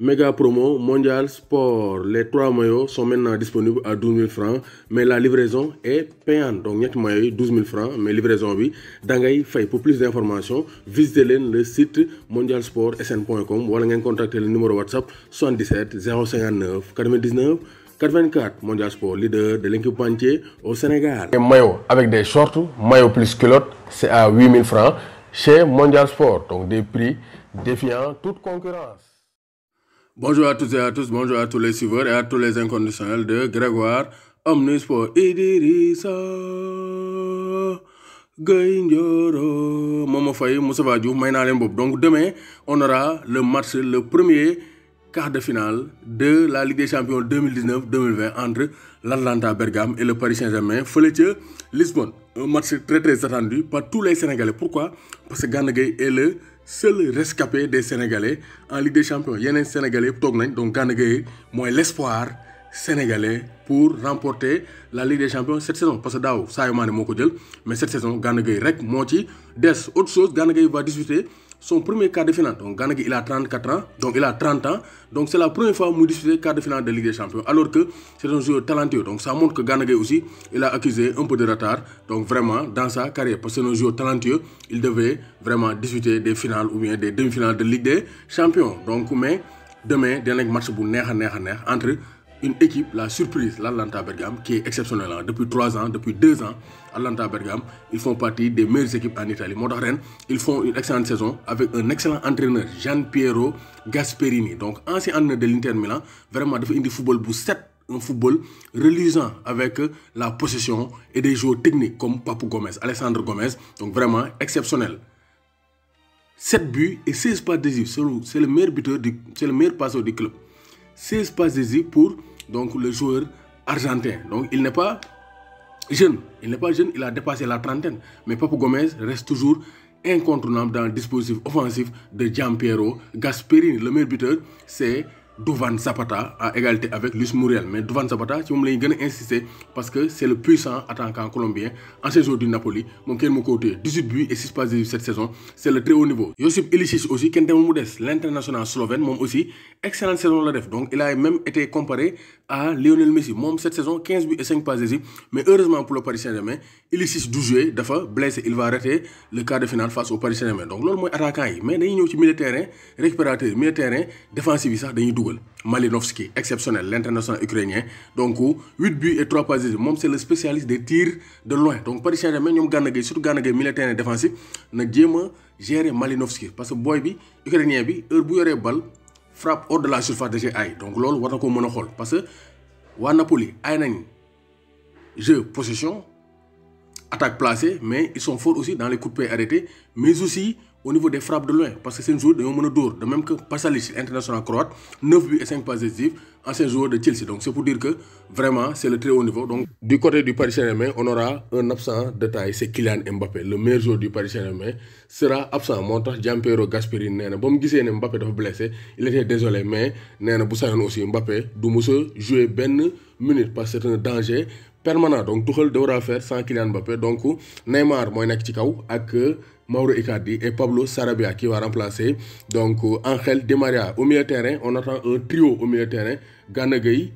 Méga promo Mondial Sport. Les 3 maillots sont maintenant disponibles à 12 000 francs, mais la livraison est payante. Donc, ñetti maillots 12 000 francs, mais livraison bi dangay fay. Pour plus d'informations, visitez le site mondialsportsn.com ou alors contactez le numéro WhatsApp 77 059 99 84. Mondial Sport, leader de l'équipementier au Sénégal. Les maillots avec des shorts, maillots plus culottes, c'est à 8 000 francs chez Mondial Sport. Donc, des prix défiant toute concurrence. Bonjour à toutes et à tous, bonjour à tous les suiveurs et à tous les inconditionnels de Grégoire Omnisport. Idrissa Gueye Ndioro Momo Faye, Moussa Diouf, may naa leen bopp. Donc demain, on aura le match, le premier quart de finale de la Ligue des Champions 2019-2020 entre l'Atalanta Bergame et le Paris Saint-Germain fële ca Lisbonne. Un match très attendu par tous les Sénégalais. Pourquoi? Parce que Gana Gueye est le seul rescapé des Sénégalais en Ligue des Champions. Yeneen Sénégalais yëpp toog nañ, donc Gana Gueye mooy l'espoir sénégalais pour remporter la Ligue des Champions cette saison. Parce que daaw Sadio Mané moo ko jël, mais cette saison Gana Gueye rek moo ci des. Autre chose, Gana Gueye va disputer son premier quart de finale. Donc Gana Gueye, il a 34 ans, donc il a 30 ans. Donc c'est la première fois qu'il dispute le quart de finale de Ligue des Champions, alors que c'est un joueur talentueux. Donc ça montre que Gana Gueye aussi, il a accusé un peu de retard. Donc vraiment, dans sa carrière, parce que c'est un joueur talentueux, il devait vraiment disputer des finales ou bien des demi-finales de Ligue des Champions. Donc, mais demain, il y a un match entre une équipe, la surprise, l'Atalanta Bergame, qui est exceptionnelle. Depuis 3 ans, depuis 2 ans, Atalanta Bergame, ils font partie des meilleures équipes en Italie. Modern, ils font une excellente saison avec un excellent entraîneur, Gianpiero Gasperini. Donc, ancien entraîneur de l'Inter Milan, vraiment, il fait un football bousset, un football reluisant avec la possession et des joueurs techniques comme Papu Gomez, Alessandro Gomez. Donc, vraiment exceptionnel. 7 buts et 16 passes décisives. C'est le meilleur buteur, c'est le meilleur passeur du club. 16 passes décisives pour donc le joueur argentin. Donc il n'est pas jeune, il a dépassé la trentaine, mais Papu Gomez reste toujours incontournable dans le dispositif offensif de Gianpiero Gasperini. Le meilleur buteur, c'est Duvan Zapata à égalité avec Luis Muriel. Mais Duvan Zapata, si on l'a insisté parce que c'est le puissant attaquant colombien, ancien joueur du Napoli, mon côté 18 buts et 6 passes décisives cette saison, c'est le très haut niveau. Josip Ilicic aussi, l'international slovène, mon aussi, excellente saison la def. Donc il a même été comparé à Lionel Messi. Mon cette saison, 15 buts et 5 passes décisives, mais heureusement pour le Paris Saint-Germain, Ilicic du jouer, dafa blessé, il va arrêter le quart de finale face au Paris Saint-Germain. Donc là, moi attaquant, mais dañuy ñëw ci milieu terrain, récupérateur, milieu terrain, défensif sax dañuy dougal. Malinovski, exceptionnel, l'international ukrainien. Donc 8 buts et 3 passes décisives. Mom c'est le spécialiste des tirs de loin. Donc Paris Saint-Germain, ñom Gana Gueye, surtout Gana Gueye milieu terrain défensif, na jéma gérer Malinovski parce que boy bi ukrainien bi heure bu yoré balle frappe hors de la surface de jeu ay. Donc loolu war na ko mëna xol parce que wa Napoli ay nañ jeu possession, attaque placée, mais ils sont forts aussi dans les coups de pied arrêtés, mais aussi au niveau des frappes de loin, parce que c'est un joueur de Monodor, de même que Pasalic, international croate, 9 buts et 5 passes décisives, ancien joueur de Chelsea. Donc c'est pour dire que vraiment c'est le très haut niveau. Donc du côté du Paris Saint-Germain, on aura un absent de taille, c'est Kylian Mbappé, le meilleur joueur du Paris Saint-Germain sera absent. Montax Gianpiero Gasperini néna bam gisé né Mbappé dafa blessé, il était désolé, mais néna bu sayon aussi Mbappé du mësa jouer ben minute parce que c'est un danger permanent. Donc Tuchel devra faire sans Kylian Mbappé. Donc Neymar moy nek ci kaw ak Mauro Icardi et Pablo Sarabia qui va remplacer donc Angel Di Maria. Au milieu terrain, on attend un trio au milieu terrain, Gana Gueye,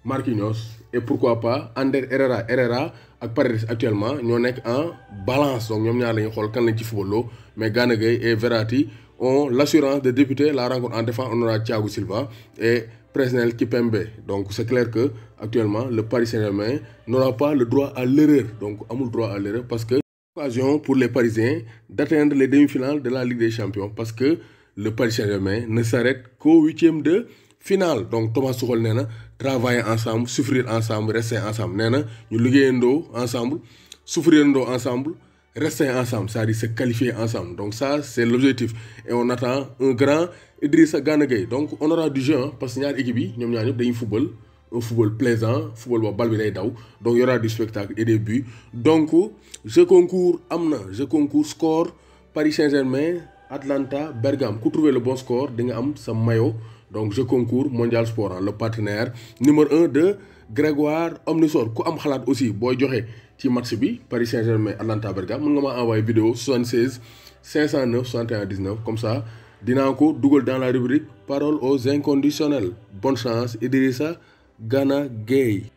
Marquinhos et pourquoi pas Ander Herrera ak Paredes actuellement ñoo nek en balance. Donc ñom ñaar lañu xol kan lañ ci football, mais Gana Gueye et Verratti ont l'assurance de débuter la rencontre. En défense, on aura Thiago Silva et Presnel Kimpembe. Donc c'est clair que actuellement le Paris Saint-Germain n'aura pas le droit à l'erreur. Donc amul droit à l'erreur parce que occasion pour les Parisiens d'atteindre les demi-finales de la Ligue des Champions parce que le Paris Saint-Germain ne s'arrête qu'au 8e de finale. Donc Thomas Tuchel néna travailler ensemble, souffrir ensemble, rester ensemble. Néna ñu liggéeyandoo ensemble, souffrirandoo ensemble, rester ensemble, c'est-à-dire se qualifier ensemble. Donc ça c'est l'objectif et on attend un grand Idrissa Gana Gueye. Donc on aura du jeu parce que ñaar équipe yi ñom ñaar ñep dañuy football, un football plaisant, football bo bal bi day daw. Donc il y aura du spectacle et des buts. Donc je concours score Paris Saint-Germain, Atalanta, Bergame. Pour trouver le bon score, vous avez sa maillot. Donc je concours Mondial Sport, le partenaire numéro 1 de Grégoire Omnisport. Ku am xalaat aussi boy joxe ci match bi Paris Saint-Germain Atalanta Bergame, mën nga ma envoyer vidéo 76 509 61 19 comme ça dinaa ko dugal dans la rubrique parole aux inconditionnels bonne chance Idrissa Gana Gueye.